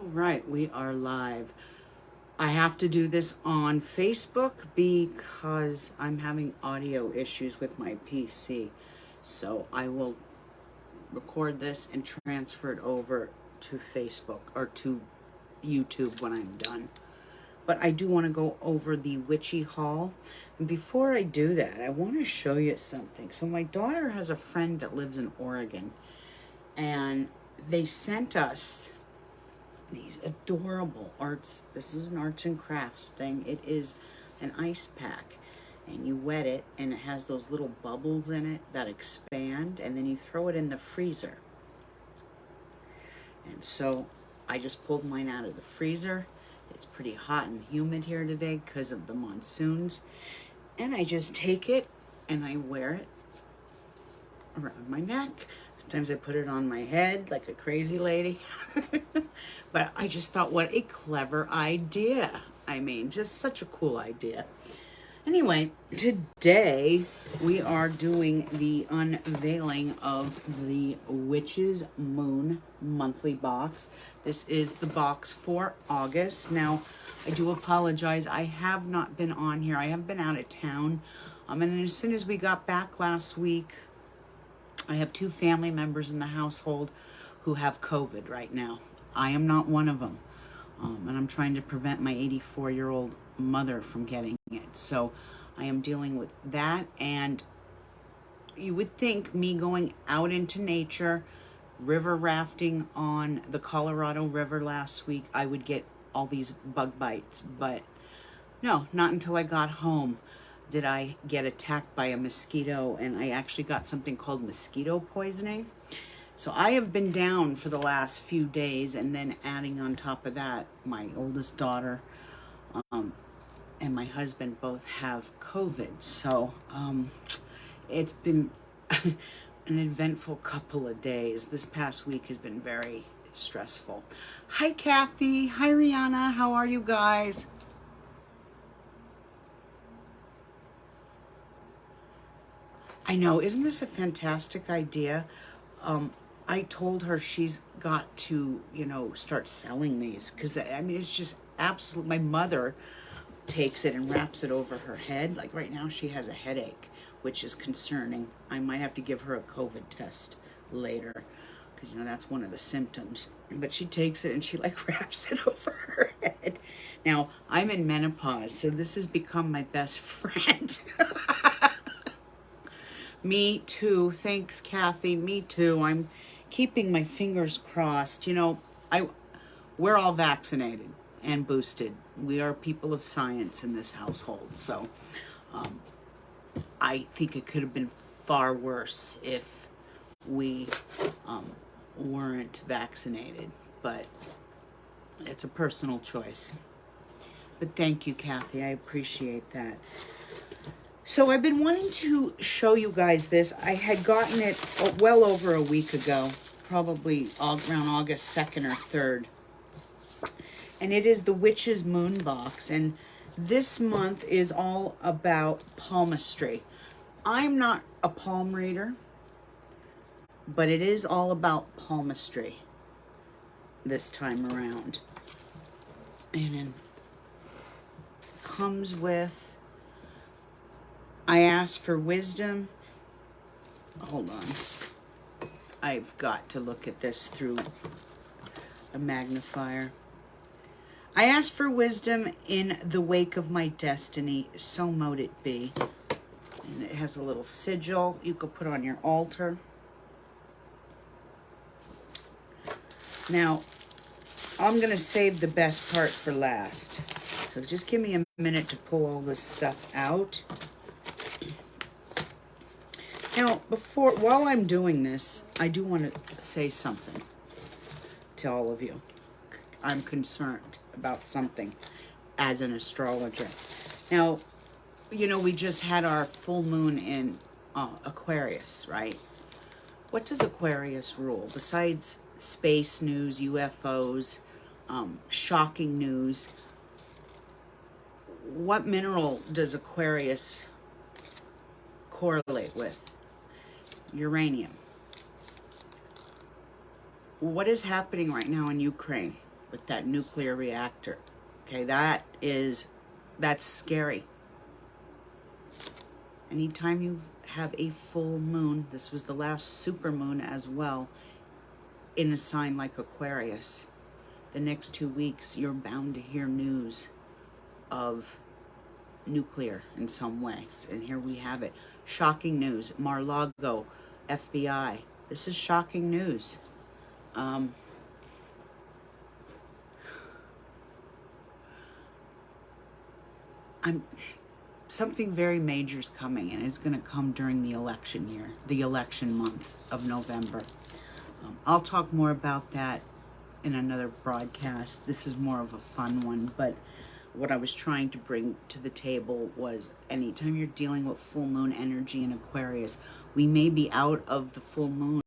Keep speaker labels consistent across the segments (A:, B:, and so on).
A: All right, we are live. I have to do this on Facebook because I'm having audio issues with my PC. So I will record this and transfer it over to Facebook or to YouTube when I'm done. But I do want to go over the Witchy haul. And before I do that, I want to show you something. So my daughter has a friend that lives in Oregon, and they sent us these adorable arts. This is an arts and crafts thing. It is an ice pack, and you wet it, and it has those little bubbles in it that expand, and then you throw it in the freezer. And so I just pulled mine out of the freezer. It's pretty hot and humid here today because of the monsoons. And I just take it and I wear it around my neck. Sometimes I put it on my head like a crazy lady. But I just thought, what a clever idea. I mean, just such a cool idea. Anyway, today we are doing the unveiling of the Witch's Moon monthly box. This is the box for August. Now, I do apologize. I have not been on here. I have been out of town. And as soon as we got back last week, I have 2 family members in the household who have COVID right now. I am not one of them. And I'm trying to prevent my 84-year-old mother from getting it. So I am dealing with that. And you would think me going out into nature, river rafting on the Colorado River last week, I would get all these bug bites. But no, not until I got home did I get attacked by a mosquito, and I actually got something called mosquito poisoning. So I have been down for the last few days, and then adding on top of that, my oldest daughter and my husband both have COVID. So it's been an eventful couple of days. This past week has been very stressful. Hi, Kathy. Hi, Rihanna. How are you guys? I know, isn't this a fantastic idea? I told her she's got to, start selling these because, I mean, it's just absolute. My mother takes it and wraps it over her head. Like right now she has a headache, which is concerning. I might have to give her a COVID test later because, that's one of the symptoms. But she takes it and she like wraps it over her head. Now, I'm in menopause, so this has become my best friend. Me too. Thanks, Kathy. Me too. I'm keeping my fingers crossed. We're all vaccinated and boosted. We are people of science in this household. So I think it could have been far worse if we weren't vaccinated. But it's a personal choice. But thank you, Kathy. I appreciate that. So I've been wanting to show you guys this. I had gotten it well over a week ago, probably around August 2nd or 3rd. And it is the Witch's Moon box. And this month is all about palmistry. I'm not a palm reader, but it is all about palmistry this time around. And it comes with, I asked for wisdom. Hold on. I've got to look at this through a magnifier. I asked for wisdom in the wake of my destiny, so mote it be. And it has a little sigil you could put on your altar. Now, I'm going to save the best part for last. So just give me a minute to pull all this stuff out. Now, while I'm doing this, I do want to say something to all of you. I'm concerned about something as an astrologer. Now, we just had our full moon in Aquarius, right? What does Aquarius rule? Besides space news, UFOs, shocking news, what mineral does Aquarius correlate with? Uranium. What is happening right now in Ukraine? with that nuclear reactor. Okay, that's scary. Anytime you have a full moon, this was the last super moon as well, in a sign like Aquarius, the next 2 weeks, you're bound to hear news of nuclear in some ways. And here we have it. Shocking news. Mar-a-Lago, FBI. This is shocking news. Something very major is coming, and it's going to come during the election year, the election month of November. I'll talk more about that in another broadcast. This is more of a fun one, but what I was trying to bring to the table was anytime you're dealing with full moon energy in Aquarius, we may be out of the full moon,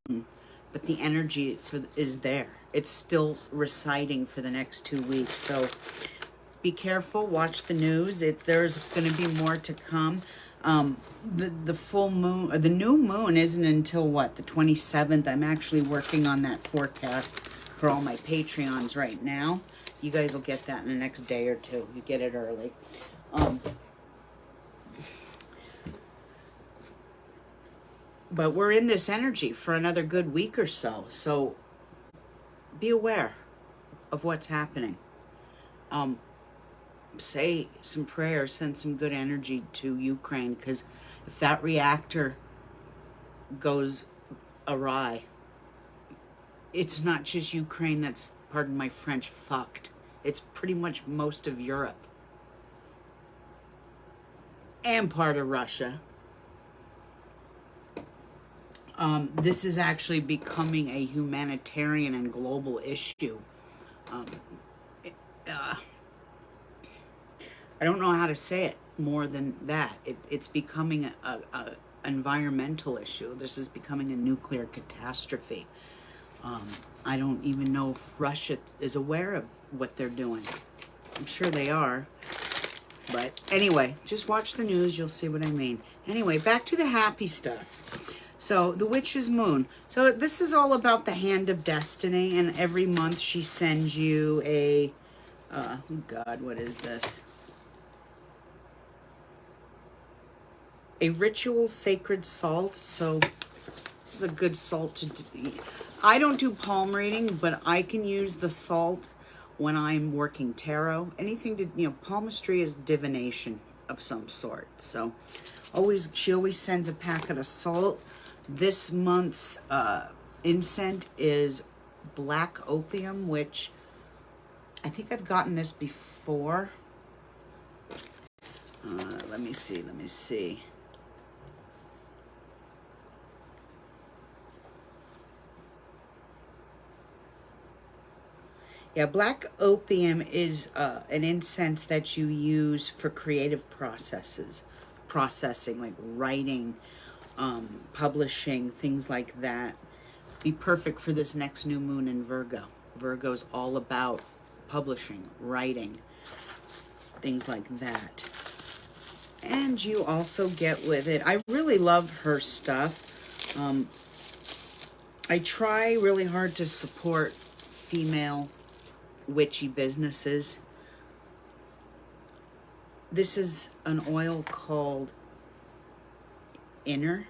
A: but the energy is there. It's still reciting for the next 2 weeks. So be careful, watch the news. There's going to be more to come. The full moon, or the new moon isn't until what, the 27th. I'm actually working on that forecast for all my Patreons right now. You guys will get that in the next day or two. You get it early. But we're in this energy for another good week or so. So be aware of what's happening. Say some prayers, send some good energy to Ukraine, because if that reactor goes awry, it's not just Ukraine that's, pardon my French, fucked. It's pretty much most of Europe and part of Russia. This is actually becoming a humanitarian and global issue. I don't know how to say it more than that. It's becoming a environmental issue. This is becoming a nuclear catastrophe. I don't even know if Russia is aware of what they're doing. I'm sure they are. But anyway, just watch the news. You'll see what I mean. Anyway, back to the happy stuff. So the Witch's Moon. So this is all about the Hand of Destiny. And every month she sends you a... oh God, what is this? A ritual sacred salt. So this is a good salt to do. I don't do palm reading, but I can use the salt when I'm working tarot. Anything to, palmistry is divination of some sort. So she always sends a packet of salt. This month's incense is black opium, which I think I've gotten this before. Let me see. Yeah, black opium is an incense that you use for creative processing, like writing, publishing, things like that. Be perfect for this next new moon in Virgo. Virgo's all about publishing, writing, things like that. And you also get with it, I really love her stuff. I try really hard to support female witchy businesses. This is an oil called Inner.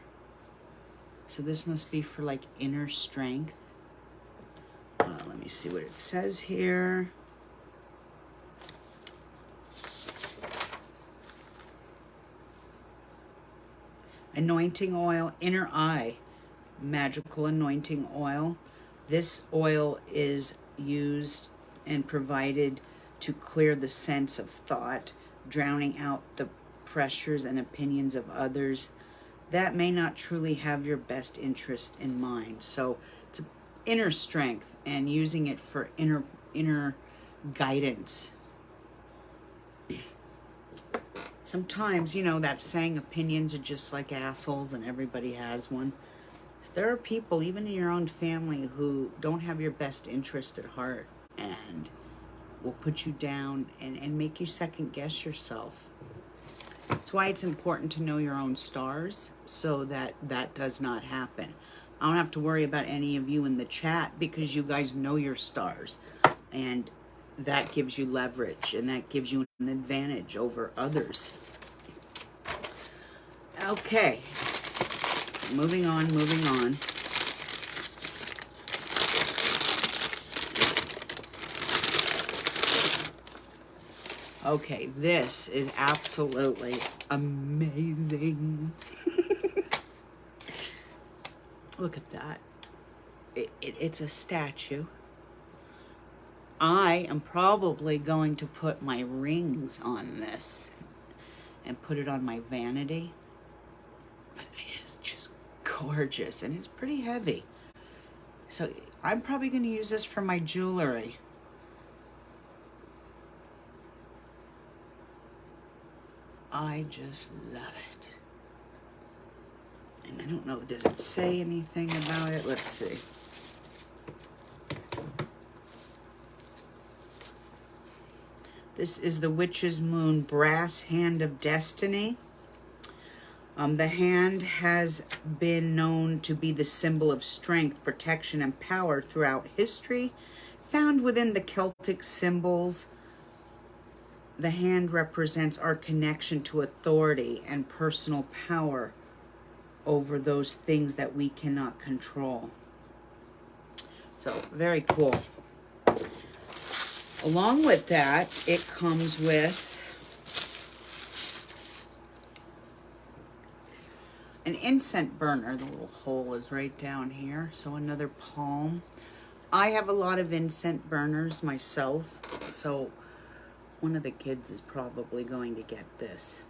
A: So this must be for like inner strength. Let me see what it says here. Anointing oil, Inner Eye, magical anointing oil. This oil is used and provided to clear the sense of thought, drowning out the pressures and opinions of others that may not truly have your best interest in mind. So it's inner strength and using it for inner guidance. Sometimes, that saying, opinions are just like assholes, and everybody has one. There are people, even in your own family, who don't have your best interest at heart and will put you down and make you second guess yourself. That's why it's important to know your own stars, so that that does not happen. I don't have to worry about any of you in the chat because you guys know your stars. And that gives you leverage, and that gives you an advantage over others. Okay, moving on, moving on. Okay, this is absolutely amazing. Look at that. It's a statue. I am probably going to put my rings on this and put it on my vanity. But it is just gorgeous, and it's pretty heavy. So I'm probably going to use this for my jewelry. I just love it. And I don't know, does it say anything about it? Let's see. This is the Witch's Moon Brass Hand of Destiny. The hand has been known to be the symbol of strength, protection, and power throughout history. Found within the Celtic symbols, the hand represents our connection to authority and personal power over those things that we cannot control. So, very cool. Along with that, it comes with an incense burner. The little hole is right down here. So another palm. I have a lot of incense burners myself, so one of the kids is probably going to get this.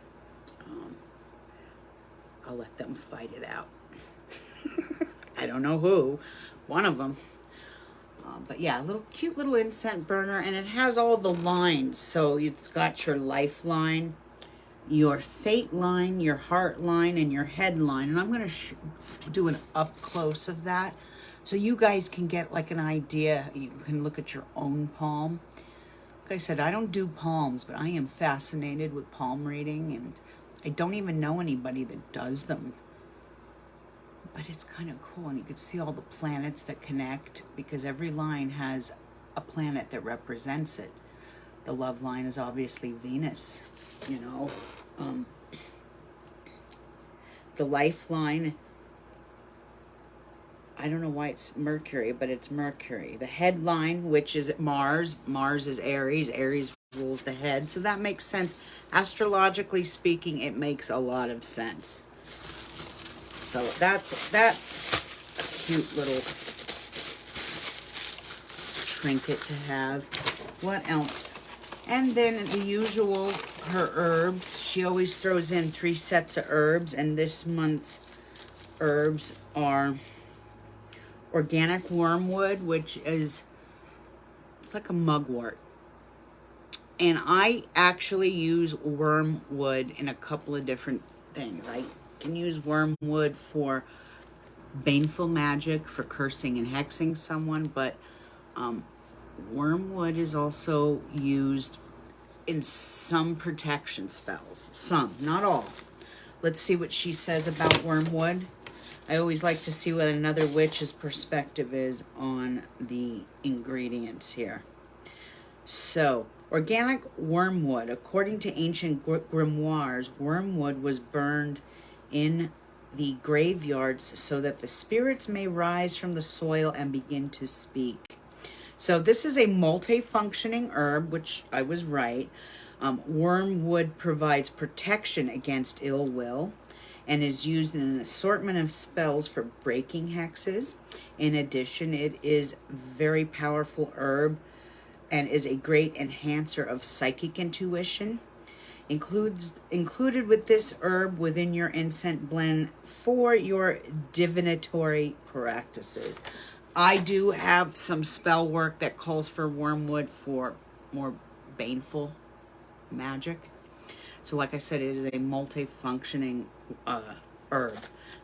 A: I'll let them fight it out. I don't know who. One of them. But yeah, a little cute little incense burner, and it has all the lines. So it's got your lifeline, your fate line, your heart line, and your head line. And I'm going to do an up close of that so you guys can get like an idea. You can look at your own palm. Like I said, I don't do palms, but I am fascinated with palm reading, and I don't even know anybody that does them. But it's kind of cool, and you can see all the planets that connect because every line has a planet that represents it. The love line is obviously Venus, you know. The lifeline, I don't know why it's Mercury, but it's Mercury. The headline, which is Mars. Mars is Aries. Aries rules the head. So that makes sense. Astrologically speaking, it makes a lot of sense. So that's a cute little trinket to have. What else? And then the usual, her herbs. She always throws in 3 sets of herbs, and this month's herbs are organic wormwood, which is, it's like a mugwort. And I actually use wormwood in a couple of different things. I can use wormwood for baneful magic, for cursing and hexing someone, but wormwood is also used in some protection spells. Some, not all. Let's see what she says about wormwood. I always like to see what another witch's perspective is on the ingredients here. So, organic wormwood. According to ancient grimoires, wormwood was burned in the graveyards so that the spirits may rise from the soil and begin to speak. So this is a multifunctioning herb, which I was right. Wormwood provides protection against ill will and is used in an assortment of spells for breaking hexes. In addition, it is very powerful herb and is a great enhancer of psychic intuition. Included with this herb within your incense blend for your divinatory practices. I do have some spell work that calls for wormwood for more baneful magic. So like I said, it is a multifunctioning herb.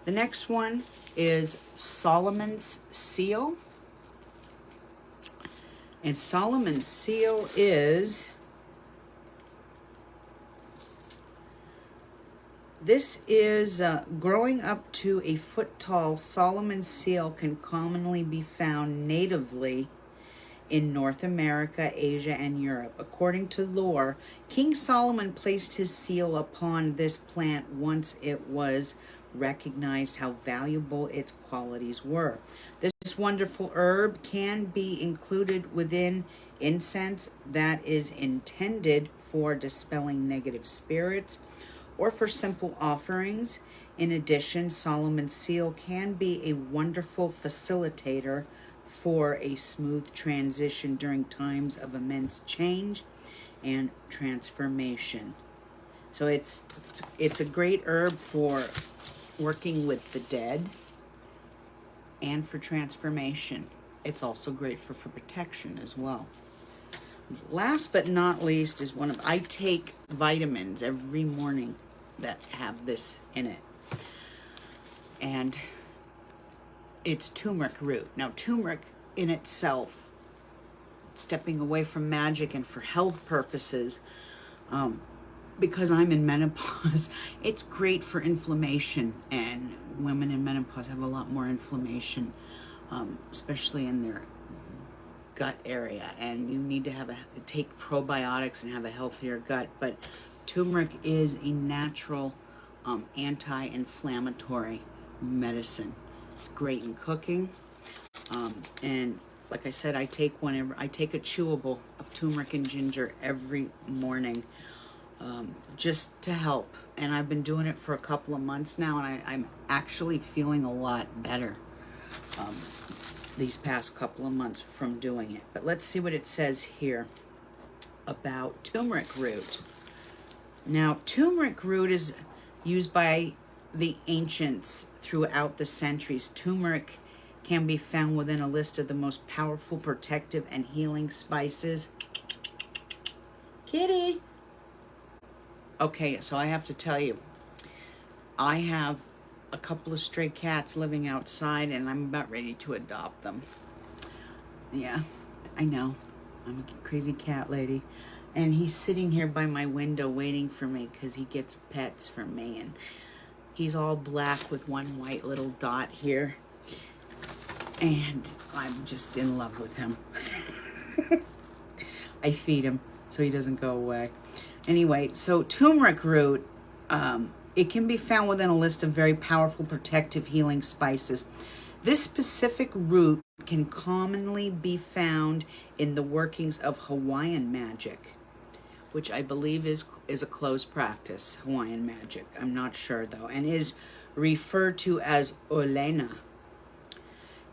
A: The next one is Solomon's Seal. And Solomon's Seal is, this is growing up to a foot tall. Solomon's Seal can commonly be found natively in North America, Asia, and Europe. According to lore, King Solomon placed his seal upon this plant once it was recognized how valuable its qualities were. This wonderful herb can be included within incense that is intended for dispelling negative spirits or for simple offerings. In addition, Solomon's seal can be a wonderful facilitator for a smooth transition during times of immense change and transformation. So it's a great herb for working with the dead and for transformation. It's also great for protection as well. Last but not least is I take vitamins every morning that have this in it. And it's turmeric root. Now, turmeric in itself, stepping away from magic and for health purposes, because I'm in menopause, it's great for inflammation, and women in menopause have a lot more inflammation, especially in their gut area, and you need to take probiotics and have a healthier gut. But turmeric is a natural anti-inflammatory medicine. It's great in cooking, and like I said, I take a chewable of turmeric and ginger every morning, just to help. And I've been doing it for a couple of months now, and I'm actually feeling a lot better these past couple of months from doing it. But let's see what it says here about turmeric root. Now, turmeric root is used by the ancients throughout the centuries. Turmeric can be found within a list of the most powerful protective and healing spices. Kitty! Okay, so I have to tell you, I have a couple of stray cats living outside, and I'm about ready to adopt them. Yeah, I know. I'm a crazy cat lady. And he's sitting here by my window waiting for me because he gets pets from me. And he's all black with one white little dot here. And I'm just in love with him. I feed him so he doesn't go away. Anyway, so turmeric root, it can be found within a list of very powerful protective healing spices. This specific root can commonly be found in the workings of Hawaiian magic, which I believe is a closed practice, Hawaiian magic. I'm not sure though, and is referred to as olena.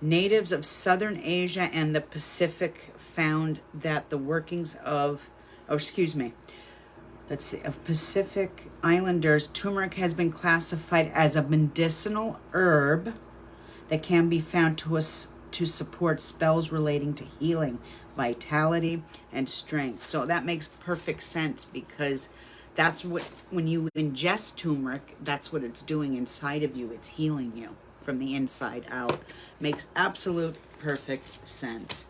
A: Natives of southern Asia and the Pacific found that the workings of, of Pacific Islanders, turmeric has been classified as a medicinal herb that can be found to support spells relating to healing, vitality, and strength. So that makes perfect sense, because that's what, when you ingest turmeric, that's what it's doing inside of you. It's healing you from the inside out. Makes absolute perfect sense.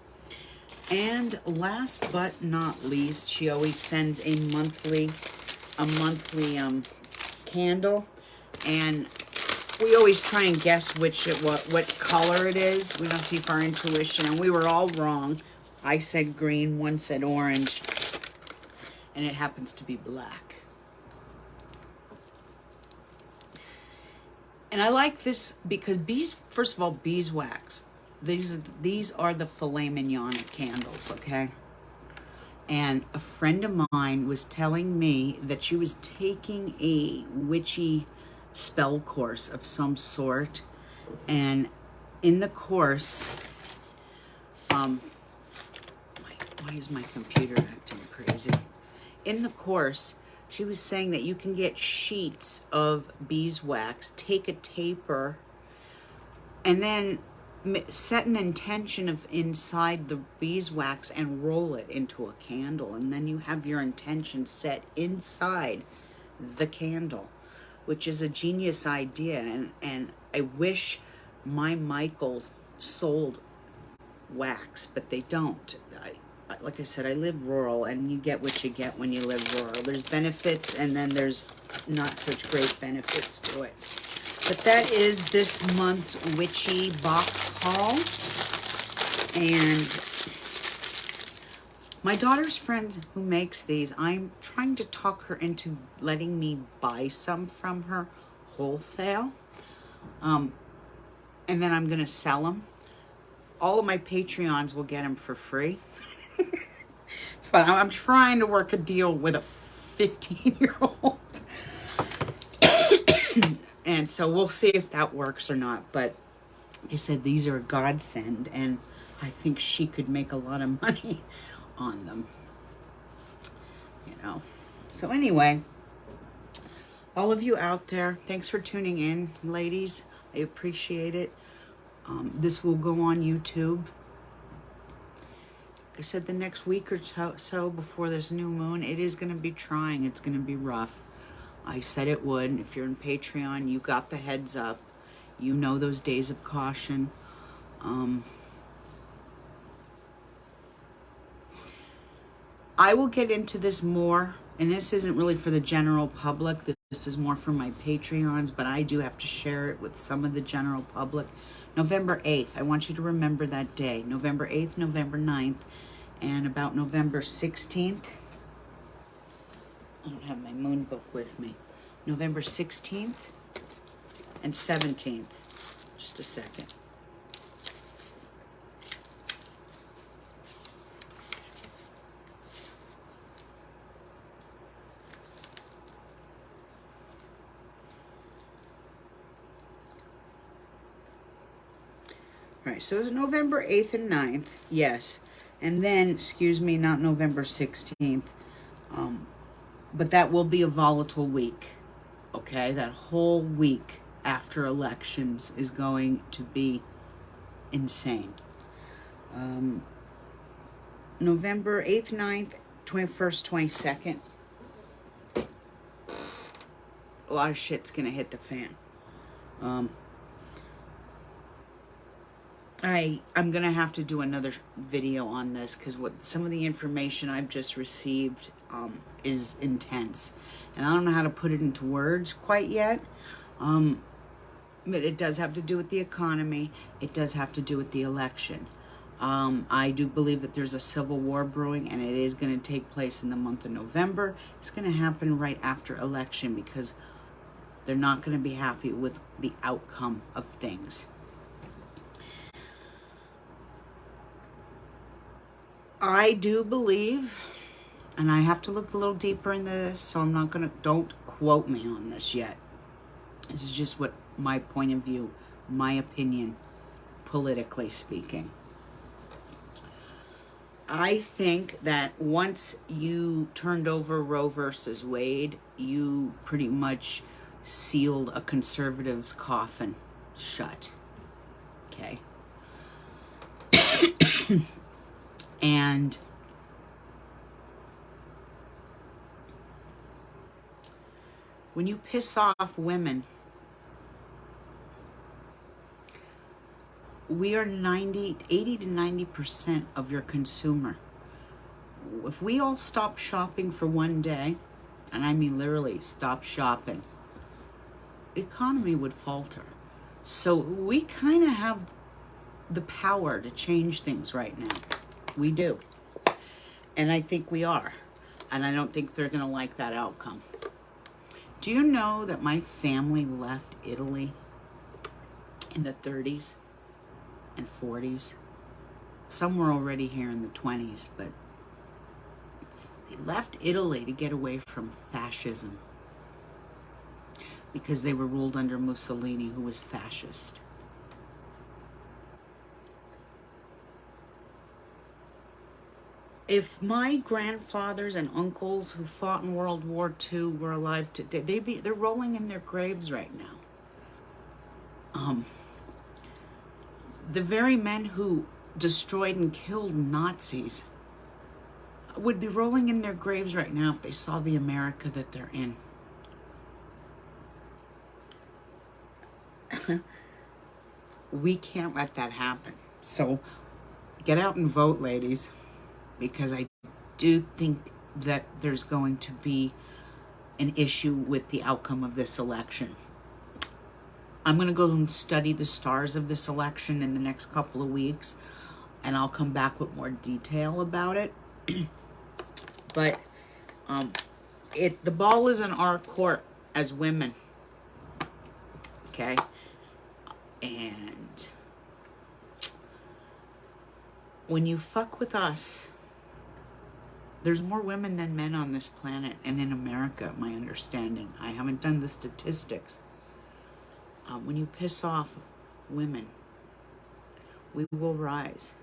A: And last but not least, she always sends a monthly candle, and we always try and guess what color it is. We don't see if our intuition, and we were all wrong. I said green, one said orange, and it happens to be black. And I like this because first of all, beeswax. These are the filet mignon candles, okay? And a friend of mine was telling me that she was taking a witchy spell course of some sort, and in the course, why is my computer acting crazy? In the course, she was saying that you can get sheets of beeswax, take a taper, and then set an intention of inside the beeswax and roll it into a candle, and then you have your intention set inside the candle, which is a genius idea. And I wish my Michaels sold wax, but they don't. Like I said, I live rural, and you get what you get when you live rural. There's benefits, and then there's not such great benefits to it. But that is this month's Witchy box haul. And My daughter's friend who makes these, I'm trying to talk her into letting me buy some from her wholesale. And then I'm going to sell them. All of my Patreons will get them for free. But I'm trying to work a deal with a 15-year-old. And so we'll see if that works or not. But I said these are a godsend, and I think she could make a lot of money on them. You know. So anyway, all of you out there, thanks for tuning in, ladies. I appreciate it. This will go on YouTube. Like I said, the next week or so before this new moon, it is going to be trying. It's going to be rough. I said it would. If you're in Patreon, you got the heads up. You know those days of caution. I will get into this more, and this isn't really for the general public. This is more for my Patreons, but I do have to share it with some of the general public. November 8th, I want you to remember that day. November 8th, November 9th, and about November 16th. I don't have my moon book with me. November 16th and 17th. Just a second. All right, so it's November 8th and 9th, yes. And then, excuse me, not November 16th. But that will be a volatile week, okay? That whole week after elections is going to be insane. November 8th, 9th, 21st, 22nd. A lot of shit's going to hit the fan. I'm going to have to do another video on this because some of the information I've just received is intense. And I don't know how to put it into words quite yet. But it does have to do with the economy. It does have to do with the election. I do believe that there's a civil war brewing, and it is going to take place in the month of November. It's going to happen right after election because they're not going to be happy with the outcome of things. I do believe, and I have to look a little deeper into this, so I'm not going to, don't quote me on this yet. This is just what my point of view, my opinion, politically speaking. I think that once you turned over Roe versus Wade, you pretty much sealed a conservative's coffin shut. Okay. And when you piss off women, we are 80 to 90% of your consumer. If we all stop shopping for one day, and I mean literally stop shopping, the economy would falter. So we kind of have the power to change things right now. We do. And I think we are. And I don't think they're going to like that outcome. Do you know that my family left Italy in the 30s and 40s? Some were already here in the 20s, but they left Italy to get away from fascism because they were ruled under Mussolini, who was fascist. If my grandfathers and uncles who fought in World War II were alive today, they're rolling in their graves right now. The very men who destroyed and killed Nazis would be rolling in their graves right now if they saw the America that they're in. We can't let that happen. So get out and vote, ladies. Because I do think that there's going to be an issue with the outcome of this election. I'm going to go and study the stars of this election in the next couple of weeks, and I'll come back with more detail about it. But the ball is in our court as women. Okay? And when you fuck with us, there's more women than men on this planet and in America, my understanding. I haven't done the statistics. When you piss off women, we will rise.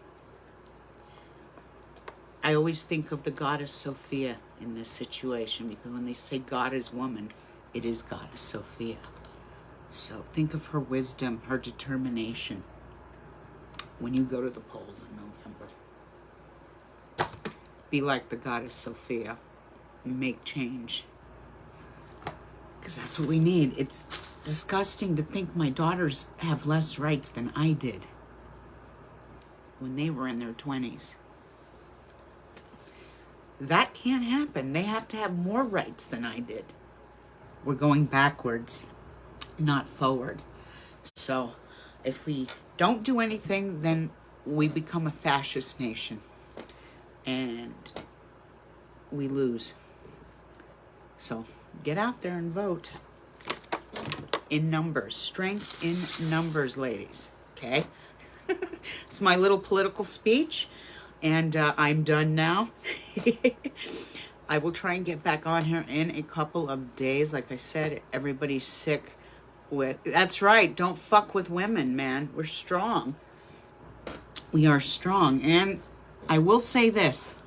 A: I always think of the goddess Sophia in this situation, because when they say God is woman, it is goddess Sophia. So think of her wisdom, her determination when you go to the polls in November. Be like the goddess Sophia and make change. Because that's what we need. It's disgusting to think my daughters have less rights than I did when they were in their 20s. That can't happen. They have to have more rights than I did. We're going backwards, not forward. So if we don't do anything, then we become a fascist nation. And we lose. So get out there and vote. In numbers. Strength in numbers, ladies. Okay? It's my little political speech. And I'm done now. I will try and get back on here in a couple of days. Like I said, everybody's sick with... That's right. Don't fuck with women, man. We're strong. We are strong. And I will say this.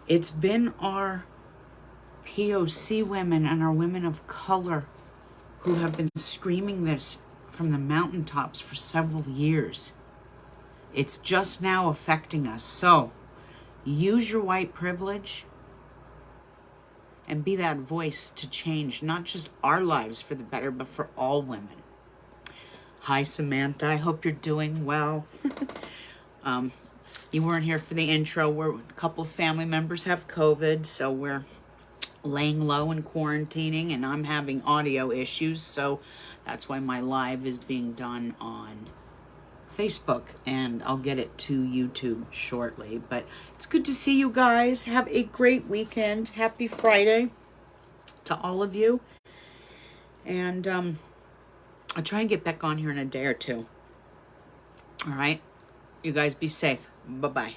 A: It's been our POC women and our women of color who have been screaming this from the mountaintops for several years. It's just now affecting us. So, use your white privilege and be that voice to change not just our lives for the better, but for all women. Hi, Samantha. I hope you're doing well. You weren't here for the intro. A couple of family members have COVID, so we're laying low and quarantining, and I'm having audio issues, so that's why my live is being done on Facebook, and I'll get it to YouTube shortly. But it's good to see you guys. Have a great weekend. Happy Friday to all of you. And I'll try and get back on here in a day or two. All right? You guys be safe. Bye-bye.